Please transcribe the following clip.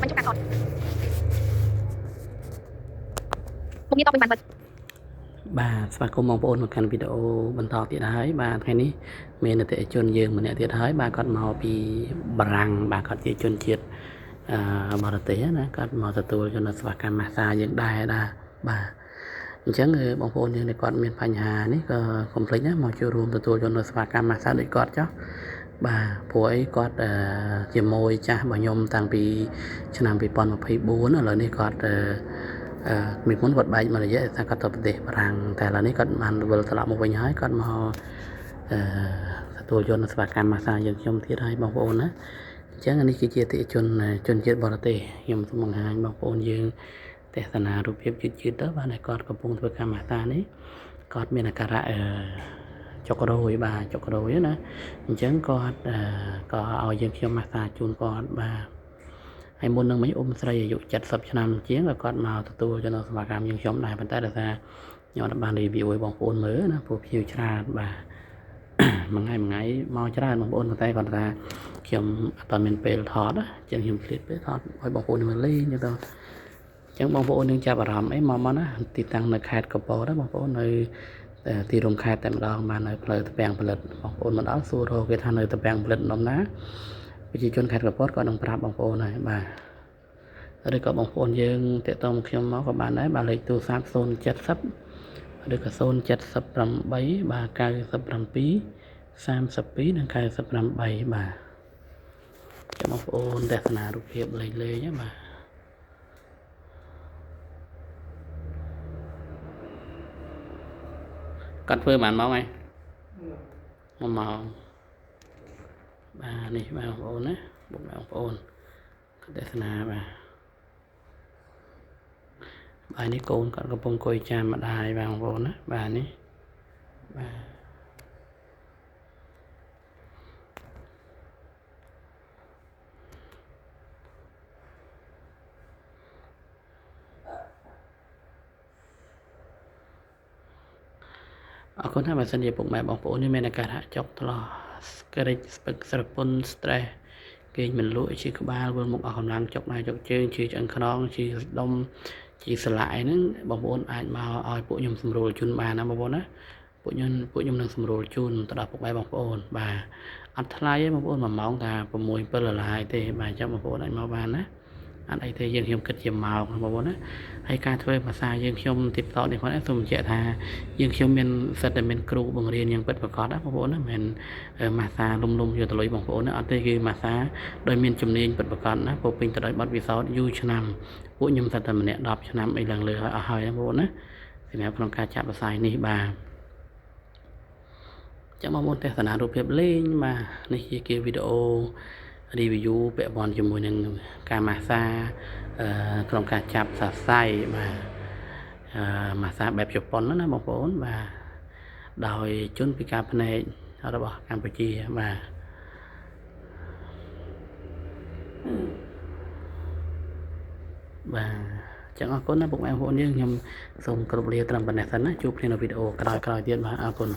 បញ្ចុះការថតមុខងារតពេញបាន បាទស្វាគមន៍បងប្អូនមកកាន់វីដេអូបន្តទៀតហើយបាទថ្ងៃនេះមានអតិថិជនយើងម្នាក់ទៀតហើយបាទគាត់មកពីបារាំងបាទគាត់ជាជនជាតិបរទេសណាគាត់មកទទួលជំនួយសេវាកម្មម៉ាស្សាយើងដែរបាទអញ្ចឹងបងប្អូនយើងដែលគាត់មានបញ្ហានេះក៏កុំភ្លេចណាមកចូលរួមទទួលជំនួយសេវាកម្មម៉ាស្សាដូចគាត់ចុះបាទព្រោះអីគាត់ជាមួយចាស់របស់ខ្ញុំតាំងពីឆ្នាំ2024ឥឡូវនេះគាត់មានមុនគាត់បែកមករយៈថាគាត់ទៅប្រទេសបារាំងតែឥឡូវនេះគាត់បានវិលត្រឡប់មកវិញហើយគាត់មកទទួលយកសេវាកម្មម៉ាស្សាយើងខ្ញុំទៀតហើយបងប្អូនណាអញ្ចឹងនេះគឺជាអតិថិជនជាតិបរទេសខ្ញុំសូមបង្ហាញបងប្អូនយើងទស្សនារូបភាពជឿទៅបាទគាត់កំពុងធ្វើកម្មម៉ាស្សានេះគាត់មានអាការៈចុករយបាទចុករយណាអញ្ចឹងគាត់ក៏ឲ្យយើងខ្ញុំម៉ាស្សាជូនគាត់បាទហើយមុននឹងមិញអ៊ំស្រីអាយុ70ឆ្នាំជាងក៏គាត់មកទទួលចំណុចសេវាកម្មយើងខ្ញុំដែរប៉ុន្តែដោយសារខ្ញុំអត់បាន review ឲ្យបងប្អូនមើលណាព្រោះភ្ញៀវច្រើនបាទមួយថ្ងៃមកច្រើនបងប្អូនប៉ុន្តែគាត់ថាខ្ញុំអត់មានពេលថតអញ្ចឹងខ្ញុំឃ្លាតពេលថតឲ្យបងប្អូនមើលលេងទៅអញ្ចឹងបងប្អូននឹងចាប់អារម្មណ៍អីមកណាទីតាំងនៅខេត្តកពតណាបងប្អូននៅទីរួមខេត្តតែម្ដងបាននៅផ្លូវតពាំងផលិតបងប្អូនមកដល់សួររកគេថានៅតពាំងផលិតនំណាប្រជាជនខេត្តកពតក៏នឹងប្រាប់បងប្អូនហើយបាទឬក៏បងប្អូនយើងតាក់ទងខ្ញុំមកក៏បានដែរបាទលេខទូរស័ព្ទ070ឬក៏078បាទ97 32និង98បាទចាំបងប្អូនទស្សនារូបភាពលេងបាទគាត់ធ្វើបានមកហើយ1 ម៉ោងបាទនេះបងប្អូនណាបងប្អូនទស្សនាបាទនេះកូនគាត់កំពុងអង្គុយចាំម្ដាយបងប្អូនណាបាទនេះបាទអរគុណណាស់បើសិនជាពុកម៉ែបងប្អូននេះមានអាការៈចុកថ្លោះស្ក្រេចស្ពឹកស្រពន់ stress គេងមិនលក់ឈឺក្បាលវិលមុខអស់កម្លាំងចុកដៃចុកជើងឈឺឆ្អឹងខ្នងឈឺដុំឈឺស្លាក់អីហ្នឹងបងប្អូនអាចមកឲ្យពួកខ្ញុំសម្រួលជូនបានណាបងប្អូនណាពួកខ្ញុំនឹងសម្រួលជូនទៅដល់ពុកម៉ែបងប្អូនបាទអត់ថ្លៃទេបងប្អូន1 ម៉ោងថា6 7ដុល្លារទេបាទចាំបងប្អូនអាចមកបានណាអត់អីទេយើងខ្ញុំគិតជាម៉ោងបងប្អូនណាហើយការធ្វើភាសាយើងខ្ញុំទីផ្សារនេះផងសូមបញ្ជាក់ថាយើងខ្ញុំមានសិតតែមានគ្រូបង្រៀនយ៉ាងពិតប្រាកដណាបងប្អូនណាមិនម៉ាស្សាលំយកទៅលុយបងប្អូនណាអត់ទេគឺម៉ាស្សាដោយមានជំនាញពិតប្រាកដណាពោពេញទៅដោយបទពិសោធន៍យូរឆ្នាំពួកខ្ញុំសិតតែម្នាក់10ឆ្នាំអីឡើងលើហើយអស់ហើយបងប្អូនណាសម្រាប់ក្នុងការចាក់ផ្សាយនេះបាទចាំបងប្អូនទស្សនារូបភាពលេងបាទនេះជាវីដេអូ review ពាក់ព័ន្ធជាមួយនឹងការម៉ាស្សាក្នុងការចាប់សរសៃបាទម៉ាស្សាបែបជប៉ុនណាបងប្អូនបាទដោយជនពិការភ្នែករបស់កម្ពុជាបាទចឹងអរគុណណាពុកម៉ែបងប្អូនយើងខ្ញុំសូមគោរពលាត្រឹមប៉ុណ្ណេះសិនណាជួបគ្នានៅវីដេអូក្រោយៗទៀតបាទអរគុណ